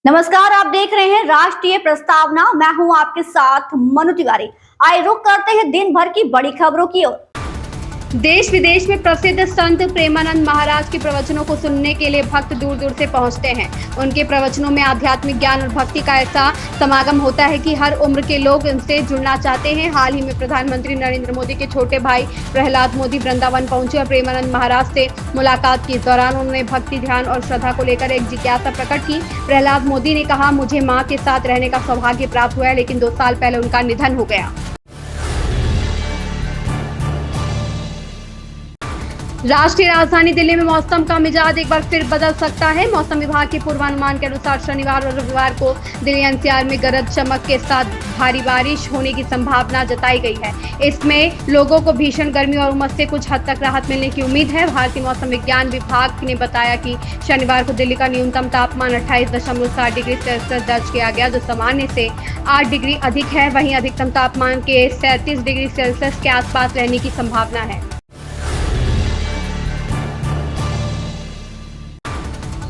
नमस्कार, आप देख रहे हैं राष्ट्रीय प्रस्तावना। मैं हूं आपके साथ मनु तिवारी। आइए रुक करते हैं दिन भर की बड़ी खबरों की ओर। देश विदेश में प्रसिद्ध संत प्रेमानंद महाराज के प्रवचनों को सुनने के लिए भक्त दूर दूर से पहुंचते हैं। उनके प्रवचनों में आध्यात्मिक ज्ञान और भक्ति का ऐसा समागम होता है कि हर उम्र के लोग इनसे जुड़ना चाहते हैं। हाल ही में प्रधानमंत्री नरेंद्र मोदी के छोटे भाई प्रहलाद मोदी वृंदावन पहुंचे और प्रेमानंद महाराज से मुलाकात की। इस दौरान उन्होंने भक्ति, ध्यान और श्रद्धा को लेकर एक जिज्ञासा प्रकट की। प्रहलाद मोदी ने कहा, मुझे माँ के साथ रहने का सौभाग्य प्राप्त हुआ है, लेकिन 2 साल पहले उनका निधन हो गया। राष्ट्रीय राजधानी दिल्ली में मौसम का मिजाज एक बार फिर बदल सकता है। मौसम विभाग के पूर्वानुमान के अनुसार शनिवार और रविवार को दिल्ली एनसीआर में गरज चमक के साथ भारी बारिश होने की संभावना जताई गई है। इसमें लोगों को भीषण गर्मी और उमस से कुछ हद तक राहत मिलने की उम्मीद है। भारतीय मौसम विज्ञान विभाग ने बताया कि शनिवार को दिल्ली का न्यूनतम तापमान 28.7 डिग्री सेल्सियस दर्ज किया गया, जो सामान्य से 8 डिग्री अधिक है। वहीं अधिकतम तापमान के 37 डिग्री सेल्सियस के आसपास रहने की संभावना है।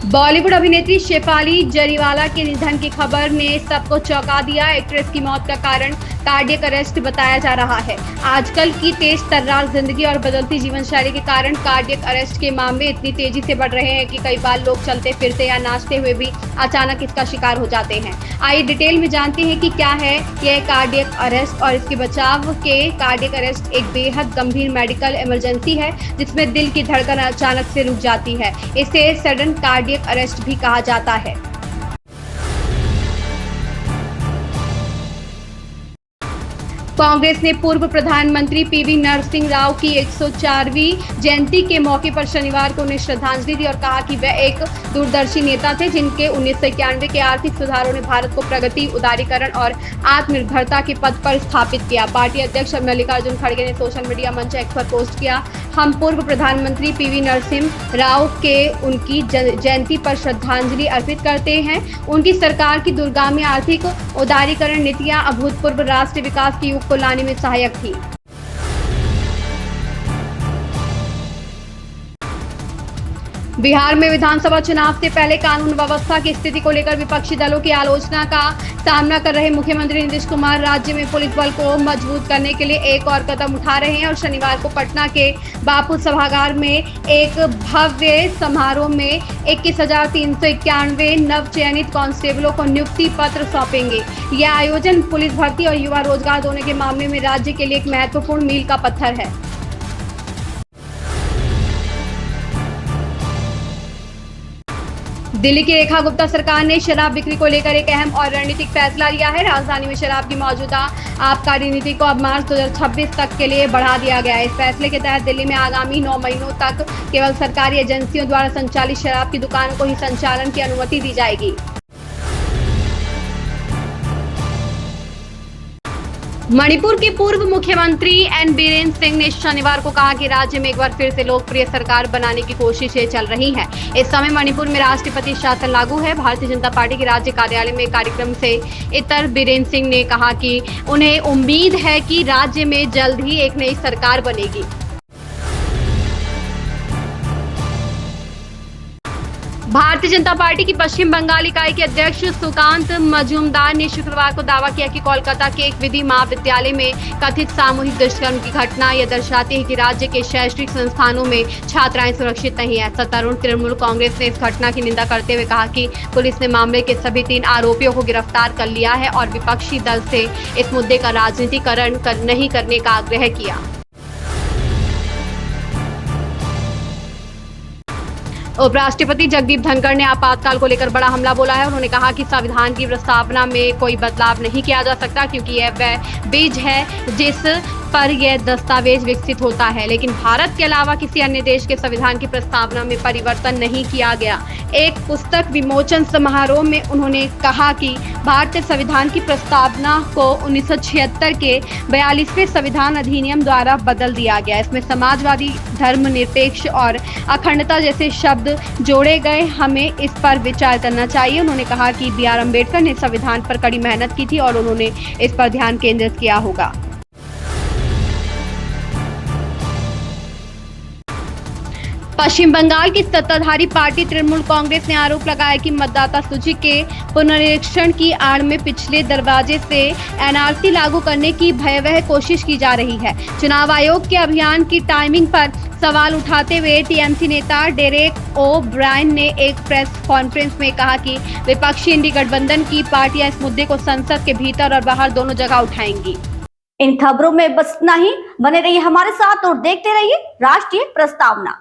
बॉलीवुड अभिनेत्री शेफाली जरीवाला के निधन की खबर ने सबको चौंका दिया। एक्ट्रेस की मौत का कारण कार्डियक अरेस्ट बताया जा रहा है। आजकल की तेज तर्रार जिंदगी और बदलती जीवन शैली के कारण कार्डियक अरेस्ट के मामले इतनी तेजी से बढ़ रहे हैं कि कई बार लोग चलते फिरते या नाचते हुए भी अचानक इसका शिकार हो जाते हैं। आइए डिटेल में जानते हैं कि क्या है यह कार्डियक अरेस्ट और इसके बचाव के। कार्डियक अरेस्ट एक बेहद गंभीर मेडिकल इमरजेंसी है जिसमें दिल की धड़कन अचानक से रुक जाती है। इसे सडन कार्डियक अरेस्ट भी कहा जाता है। कांग्रेस ने पूर्व प्रधानमंत्री पीवी नरसिंह राव की 104वीं जयंती के मौके पर शनिवार को उन्हें श्रद्धांजलि दी और कहा कि वह एक दूरदर्शी नेता थे जिनके 1991 के आर्थिक सुधारों ने भारत को प्रगति, उदारीकरण और आत्मनिर्भरता के पद पर स्थापित किया। पार्टी अध्यक्ष मल्लिकार्जुन खड़गे ने सोशल मीडिया मंच एक्स पर पोस्ट किया, हम पूर्व प्रधानमंत्री पीवी नरसिंह राव के उनकी जयंती पर श्रद्धांजलि अर्पित करते हैं। उनकी सरकार की दूरगामी आर्थिक उदारीकरण नीतियां अभूतपूर्व राष्ट्रीय विकास के युग को लाने में सहायक थी। बिहार में विधानसभा चुनाव से पहले कानून व्यवस्था की स्थिति को लेकर विपक्षी दलों की आलोचना का सामना कर रहे मुख्यमंत्री नीतीश कुमार राज्य में पुलिस बल को मजबूत करने के लिए एक और कदम उठा रहे हैं और शनिवार को पटना के बापू सभागार में एक भव्य समारोह में 21,391 नवचयनित कांस्टेबलों को नियुक्ति पत्र सौंपेंगे। यह आयोजन पुलिस भर्ती और युवा रोजगार दोनों के मामले में राज्य के लिए एक महत्वपूर्ण मील का पत्थर है। दिल्ली की रेखा गुप्ता सरकार ने शराब बिक्री को लेकर एक अहम और रणनीतिक फैसला लिया है। राजधानी में शराब की मौजूदा आबकारी नीति को अब मार्च 2026 तक के लिए बढ़ा दिया गया है। इस फैसले के तहत दिल्ली में आगामी 9 महीनों तक केवल सरकारी एजेंसियों द्वारा संचालित शराब की दुकानों को ही संचालन की अनुमति दी जाएगी। मणिपुर के पूर्व मुख्यमंत्री एन बीरेन सिंह ने शनिवार को कहा कि राज्य में एक बार फिर से लोकप्रिय सरकार बनाने की कोशिशें चल रही हैं। इस समय मणिपुर में राष्ट्रपति शासन लागू है। भारतीय जनता पार्टी के राज्य कार्यालय में कार्यक्रम से इतर बीरेन सिंह ने कहा कि उन्हें उम्मीद है कि राज्य में जल्द ही एक नई सरकार बनेगी। भारतीय जनता पार्टी की पश्चिम बंगाल इकाई के अध्यक्ष सुकांत मजूमदार ने शुक्रवार को दावा किया कि कोलकाता के एक विधि महाविद्यालय में कथित सामूहिक दुष्कर्म की घटना यह दर्शाती है कि राज्य के शैक्षणिक संस्थानों में छात्राएं सुरक्षित नहीं है। सत्तारूढ़ तृणमूल कांग्रेस ने इस घटना की निंदा करते हुए कहा कि पुलिस ने मामले के सभी 3 आरोपियों को गिरफ्तार कर लिया है और विपक्षी दल से इस मुद्दे का राजनीतिकरण नहीं करने का आग्रह किया। उपराष्ट्रपति जगदीप धनखड़ ने आपातकाल को लेकर बड़ा हमला बोला है। उन्होंने कहा कि संविधान की प्रस्तावना में कोई बदलाव नहीं किया जा सकता क्योंकि यह वह बीज है जिस पर यह दस्तावेज विकसित होता है, लेकिन भारत के अलावा किसी अन्य देश के संविधान की प्रस्तावना में परिवर्तन नहीं किया गया। एक पुस्तक विमोचन समारोह में उन्होंने कहा कि भारतीय संविधान की प्रस्तावना को 1976 के 42वें संविधान अधिनियम द्वारा बदल दिया गया। इसमें समाजवादी, धर्मनिरपेक्ष और अखंडता जैसे शब्द जोड़े गए। हमें इस पर विचार करना चाहिए। उन्होंने कहा कि बी आर अम्बेडकर ने संविधान पर कड़ी मेहनत की थी और उन्होंने इस पर ध्यान केंद्रित किया होगा। पश्चिम बंगाल की सत्ताधारी पार्टी तृणमूल कांग्रेस ने आरोप लगाया कि मतदाता सूची के पुनरीक्षण की आड़ में पिछले दरवाजे से एनआरसी लागू करने की भयावह कोशिश की जा रही है। चुनाव आयोग के अभियान की टाइमिंग पर सवाल उठाते हुए टीएमसी नेता डेरेक ओ ब्रायन ने एक प्रेस कॉन्फ्रेंस में कहा कि विपक्षी इंडी गठबंधन की पार्टियां इस मुद्दे को संसद के भीतर और बाहर दोनों जगह उठाएंगी। इन खबरों में बस इतना ही। बने रहिए हमारे साथ और देखते रहिए राष्ट्रीय प्रस्तावना।